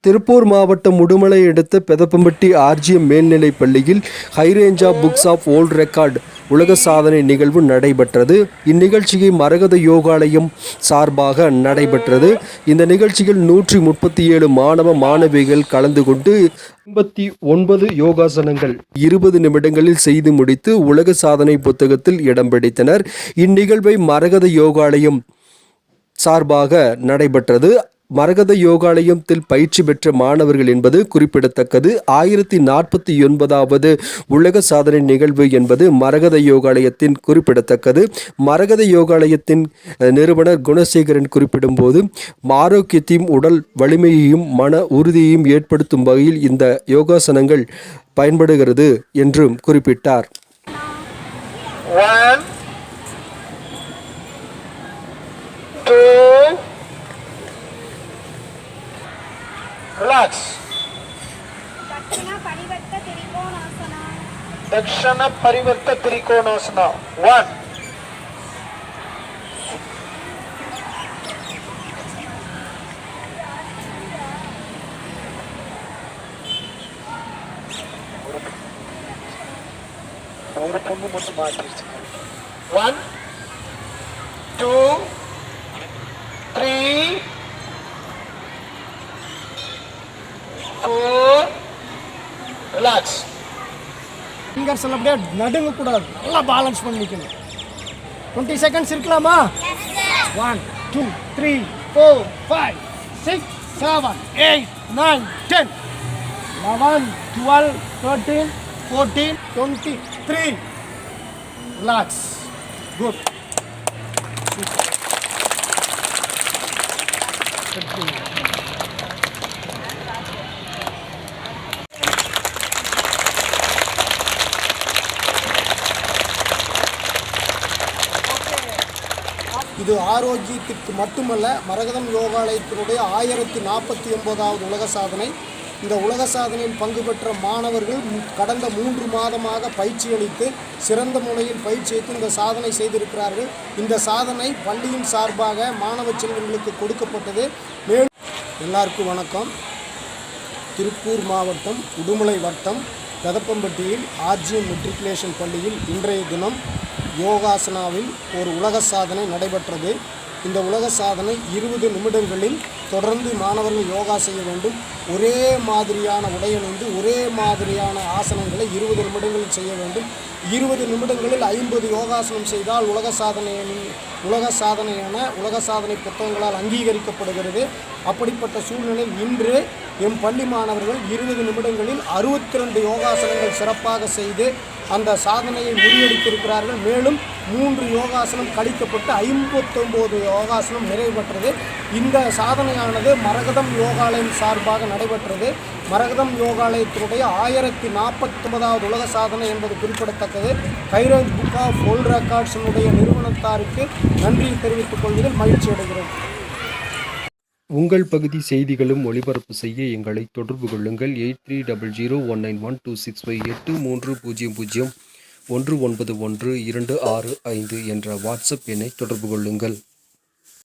திருப்பூர் மாவட்டம் உடுமலை அடுத்த பெதப்பம்பட்டி ஆர்ஜிஎம் மேல்நிலைப் பள்ளியில் ஹைரேஞ்ச் புக்ஸ் ஆஃப் வேர்ல்ட் ரெக்கார்டு உலக சாதனை நிகழ்வு நடைபெற்றது. இந்நிகழ்ச்சியை மரகத யோகாலயம் சார்பாக நடைபெற்றது. இந்த நிகழ்ச்சியில் 137 மாணவ மாணவிகள் கலந்து கொண்டு 89 யோகாசனங்கள் 20 நிமிடங்களில் செய்து முடித்து உலக சாதனை புத்தகத்தில் இடம் பிடித்தனர். இந்நிகழ்வை மரகத யோகாலயம் சார்பாக நடைபெற்றது. மரகத யோகாலயத்தில் பயிற்சி பெற்ற மாணவர்கள் என்பது குறிப்பிடத்தக்கது. 1049வது உலக சாதனை நிகழ்வு என்பது மரகத யோகாலயத்தின் குறிப்பிடத்தக்கது. மரகத யோகாலயத்தின் நிறுவனர் குணசேகரன் குறிப்பிடும்போது, ஆரோக்கியத்தையும் உடல் வலிமையையும் மன உறுதியையும் ஏற்படுத்தும் வகையில் இந்த யோகாசனங்கள் பயன்படுகிறது என்றும் குறிப்பிட்டார். Relax. Dakshana Parivarta Trikonasana. 1. One, two, three, 4. Relax. Fingers அப்படியே நடுங்க கூடாது, நல்லா பேலன்ஸ் பண்ணி நிக்கணும். 20 செகண்ட்ஸ் இருக்கலாமா? 1 2 3 4 5 6 7 8 9 10 11 12 13 14 23. Relax. Good. இது ஆரோக்கியத்திற்கு மட்டுமல்ல, மரகதம் யோகாலயத்தினுடைய 1049வது உலக சாதனை. இந்த உலக சாதனையில் பங்கு பெற்ற மாணவர்கள் கடந்த 3 மாதமாக பயிற்சி அளித்து சிறந்த முறையில் பயிற்சி அளித்து இந்த சாதனை செய்திருக்கிறார்கள். இந்த சாதனை பள்ளியின் சார்பாக மாணவ செல்வங்களுக்கு கொடுக்கப்பட்டது. மேலும் எல்லாருக்கும் வணக்கம். திருப்பூர் மாவட்டம் உடுமலை வட்டம் பெதப்பம்பட்டியில் ஆர்ஜிஎம் மெட்ரிகுலேஷன் பள்ளியில் இன்றைய தினம் யோகாசனாவில் ஒரு உலக சாதனை நடைபெற்றது. இந்த உலக சாதனை 20 நிமிடங்களில் தொடர்ந்து மாணவர்கள் யோகா செய்ய வேண்டும். ஒரே மாதிரியான உடையணிந்து ஒரே மாதிரியான ஆசனங்களை 20 நிமிடங்களில் செய்ய வேண்டும். 20 நிமிடங்களில் 50 யோகாசனம் செய்தால் உலக சாதனை புத்தகங்களால் அங்கீகரிக்கப்படுகிறது. அப்படிப்பட்ட சூழ்நிலையில் இன்று எம் பள்ளி மாணவர்கள் 20 நிமிடங்களில் 62 யோகாசனங்கள் சிறப்பாக செய்து அந்த சாதனையை முறியடித்திருக்கிறார்கள். மேலும் 3 யோகாசனம் கழிக்கப்பட்டு 59 யோகாசனம் நிறைவு பெற்றது. இந்த சாதனையானது மரகதம் யோகாலயம் சார்பாக நடைபெற்றது. மரகதம் யோகாலயத்தினுடைய 1049வது உலக சாதனை என்பது குறிப்பிடத்தக்கது. ஹைரேஞ்ச் புக் ஆஃப் வேர்ல்ட் ரெக்கார்ட்ஸினுடைய நிறுவனத்தாருக்கு நன்றி தெரிவித்துக் கொள்வதில் மகிழ்ச்சி அடைகிறோம். உங்கள் பகுதி செய்திகளும் ஒளிபரப்பு செய்ய எங்களை தொடர்பு கொள்ளுங்கள். 8300191265 8300191265 என்ற வாட்ஸ்அப் எண்ணை தொடர்பு கொள்ளுங்கள்.